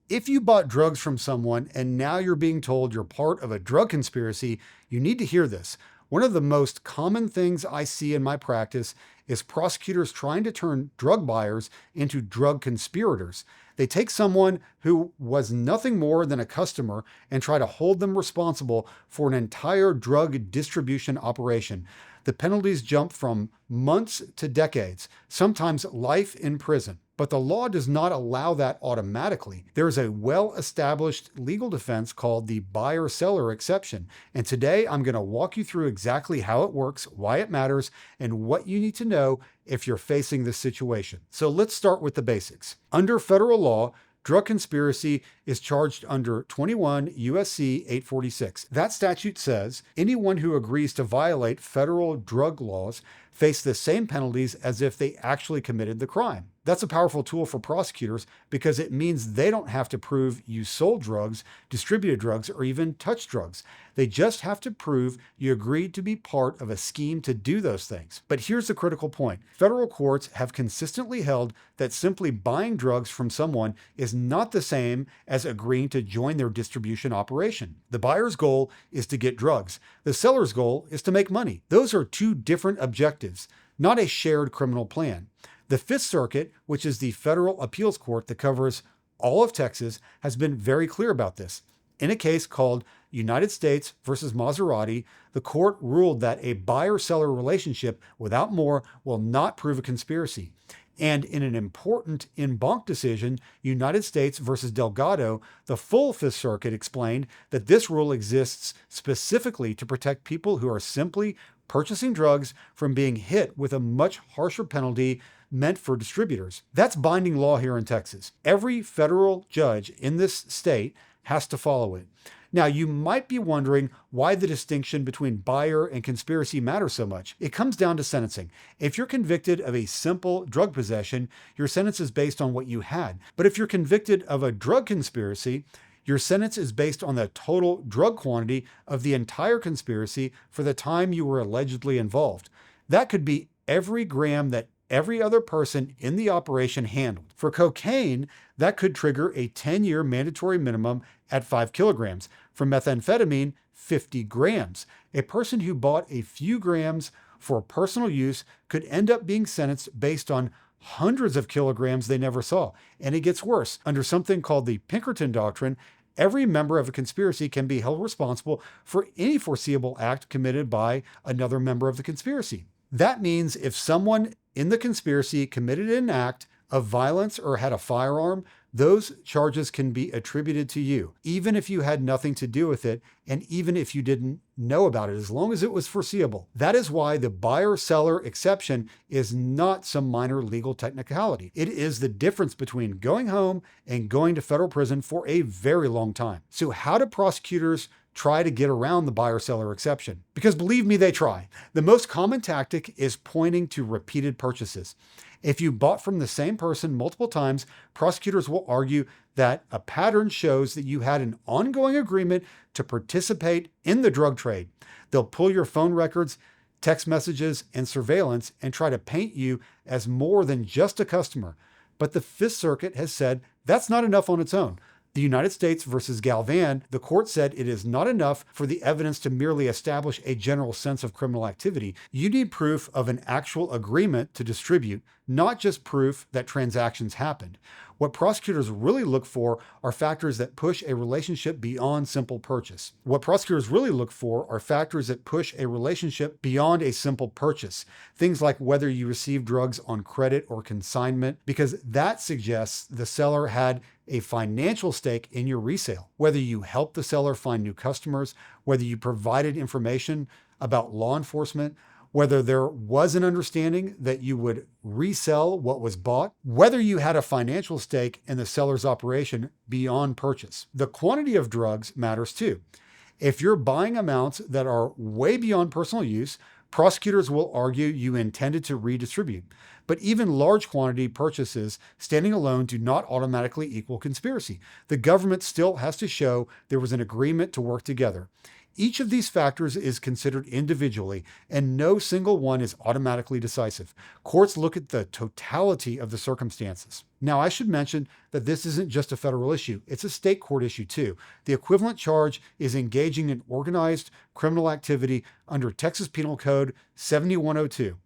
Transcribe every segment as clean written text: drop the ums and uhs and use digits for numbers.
If you bought drugs from someone and now you're being told you're part of a drug conspiracy, you need to hear this. One of the most common things I see in my practice is prosecutors trying to turn drug buyers into drug conspirators. They take someone who was nothing more than a customer and try to hold them responsible for an entire drug distribution operation. The penalties jump from months to decades, sometimes life in prison. But the law does not allow that automatically. There is a well-established legal defense called the buyer-seller exception. And today I'm going to walk you through exactly how it works, why it matters, and what you need to know if you're facing this situation. So let's start with the basics. Under federal law, drug conspiracy is charged under 21 USC 846. That statute says anyone who agrees to violate federal drug laws face the same penalties as if they actually committed the crime. That's a powerful tool for prosecutors because it means they don't have to prove you sold drugs, distributed drugs, or even touched drugs. They just have to prove you agreed to be part of a scheme to do those things. But here's the critical point. Federal courts have consistently held that simply buying drugs from someone is not the same as agreeing to join their distribution operation. The buyer's goal is to get drugs. The seller's goal is to make money. Those are two different objectives, not a shared criminal plan. The Fifth Circuit, which is the federal appeals court that covers all of Texas, has been very clear about this. In a case called United States versus Maseratti, the court ruled that a buyer-seller relationship without more will not prove a conspiracy. And in an important en banc decision, United States versus Delgado, the full Fifth Circuit explained that this rule exists specifically to protect people who are simply purchasing drugs from being hit with a much harsher penalty meant for distributors. That's binding law here in Texas. Every federal judge in this state has to follow it. Now, you might be wondering why the distinction between buyer and conspiracy matters so much. It comes down to sentencing. If you're convicted of a simple drug possession, your sentence is based on what you had. But if you're convicted of a drug conspiracy, your sentence is based on the total drug quantity of the entire conspiracy for the time you were allegedly involved. That could be every gram that every other person in the operation handled. For cocaine, that could trigger a 10-year mandatory minimum at 5 kilograms. For methamphetamine, 50 grams. A person who bought a few grams for personal use could end up being sentenced based on hundreds of kilograms they never saw. And it gets worse. Under something called the Pinkerton doctrine, every member of a conspiracy can be held responsible for any foreseeable act committed by another member of the conspiracy. That means if someone in the conspiracy committed an act of violence or had a firearm, those charges can be attributed to you, even if you had nothing to do with it, and even if you didn't know about it, as long as it was foreseeable. That is why the buyer-seller exception is not some minor legal technicality. It is the difference between going home and going to federal prison for a very long time. So how do prosecutors try to get around the buyer-seller exception? Because believe me, they try. The most common tactic is pointing to repeated purchases. If you bought from the same person multiple times, prosecutors will argue that a pattern shows that you had an ongoing agreement to participate in the drug trade. They'll pull your phone records, text messages, and surveillance and try to paint you as more than just a customer. But the Fifth Circuit has said that's not enough on its own. The United States versus Galvan, the court said it is not enough for the evidence to merely establish a general sense of criminal activity. You need proof of an actual agreement to distribute, not just proof that transactions happened. What prosecutors really look for are factors that push a relationship beyond simple purchase. What prosecutors really look for are factors that push a relationship beyond a simple purchase. Things like whether you received drugs on credit or consignment, because that suggests the seller had a financial stake in your resale. Whether you helped the seller find new customers, whether you provided information about law enforcement, whether there was an understanding that you would resell what was bought, whether you had a financial stake in the seller's operation beyond purchase. The quantity of drugs matters too. If you're buying amounts that are way beyond personal use, prosecutors will argue you intended to redistribute. But even large quantity purchases standing alone do not automatically equal conspiracy. The government still has to show there was an agreement to work together. Each of these factors is considered individually, and no single one is automatically decisive. Courts look at the totality of the circumstances. Now, I should mention that this isn't just a federal issue, it's a state court issue too. The equivalent charge is engaging in organized criminal activity under Texas Penal Code 7102.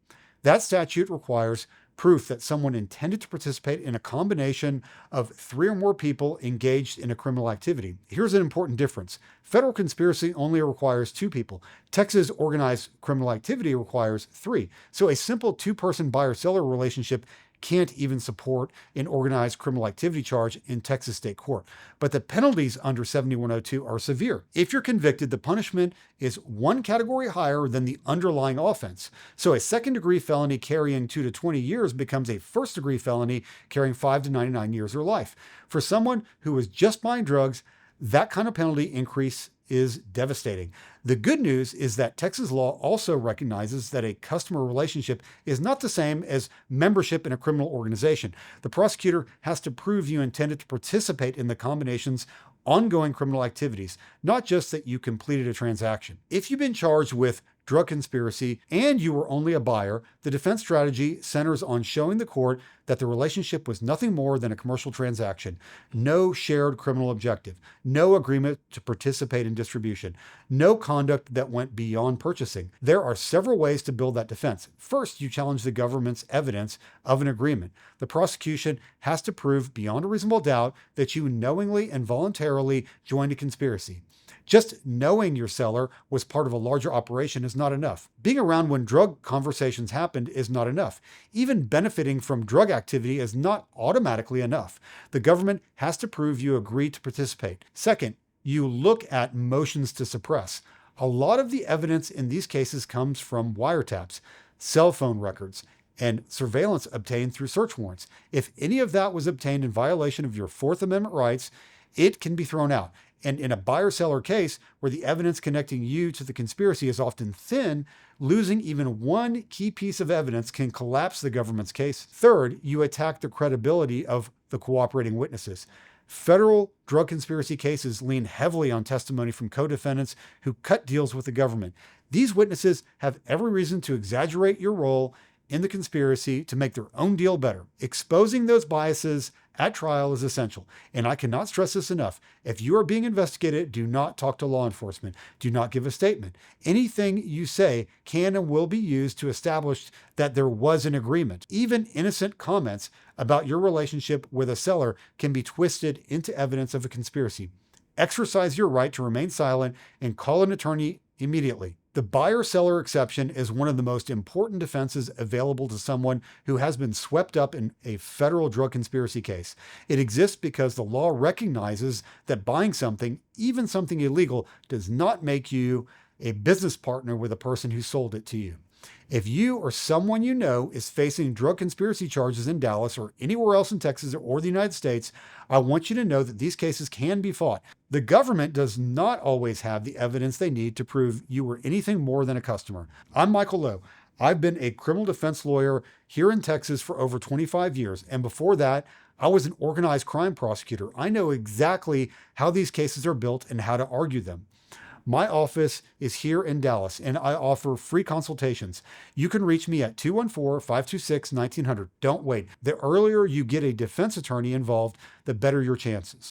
That statute requires proof that someone intended to participate in a combination of 3 or more people engaged in a criminal activity. Here's an important difference. Federal conspiracy only requires 2 people. Texas organized criminal activity requires 3. So a simple 2-person buyer-seller relationship can't even support an organized criminal activity charge in Texas state court. But the penalties under 7102 are severe. If you're convicted, the punishment is 1 category higher than the underlying offense. So a second-degree felony carrying 2 to 20 years becomes a first-degree felony carrying 5 to 99 years or life. For someone who was just buying drugs, that kind of penalty increase is devastating. The good news is that Texas law also recognizes that a customer relationship is not the same as membership in a criminal organization. The prosecutor has to prove you intended to participate in the combination's ongoing criminal activities, not just that you completed a transaction. If you've been charged with drug conspiracy and you were only a buyer, the defense strategy centers on showing the court that the relationship was nothing more than a commercial transaction, no shared criminal objective, no agreement to participate in distribution, no conduct that went beyond purchasing. There are several ways to build that defense. First, you challenge the government's evidence of an agreement. The prosecution has to prove beyond a reasonable doubt that you knowingly and voluntarily joined a conspiracy. Just knowing your seller was part of a larger operation is not enough. Being around when drug conversations happened is not enough. Even benefiting from drug activity is not automatically enough. The government has to prove you agreed to participate. Second, you look at motions to suppress. A lot of the evidence in these cases comes from wiretaps, cell phone records, and surveillance obtained through search warrants. If any of that was obtained in violation of your Fourth Amendment rights, it can be thrown out. And in a buyer-seller case where the evidence connecting you to the conspiracy is often thin, losing even one key piece of evidence can collapse the government's case. Third, you attack the credibility of the cooperating witnesses. Federal drug conspiracy cases lean heavily on testimony from co-defendants who cut deals with the government. These witnesses have every reason to exaggerate your role in the conspiracy to make their own deal better. Exposing those biases at trial is essential, and I cannot stress this enough. If you are being investigated, do not talk to law enforcement. Do not give a statement. Anything you say can and will be used to establish that there was an agreement. Even innocent comments about your relationship with a seller can be twisted into evidence of a conspiracy. Exercise your right to remain silent and call an attorney immediately. The buyer-seller exception is one of the most important defenses available to someone who has been swept up in a federal drug conspiracy case. It exists because the law recognizes that buying something, even something illegal, does not make you a business partner with a person who sold it to you. If you or someone you know is facing drug conspiracy charges in Dallas or anywhere else in Texas or the United States, I want you to know that these cases can be fought. The government does not always have the evidence they need to prove you were anything more than a customer. I'm Michael Lowe. I've been a criminal defense lawyer here in Texas for over 25 years, and before that, I was an organized crime prosecutor. I know exactly how these cases are built and how to argue them. My office is here in Dallas, and I offer free consultations. You can reach me at 214-526-1900. Don't wait. The earlier you get a defense attorney involved, the better your chances.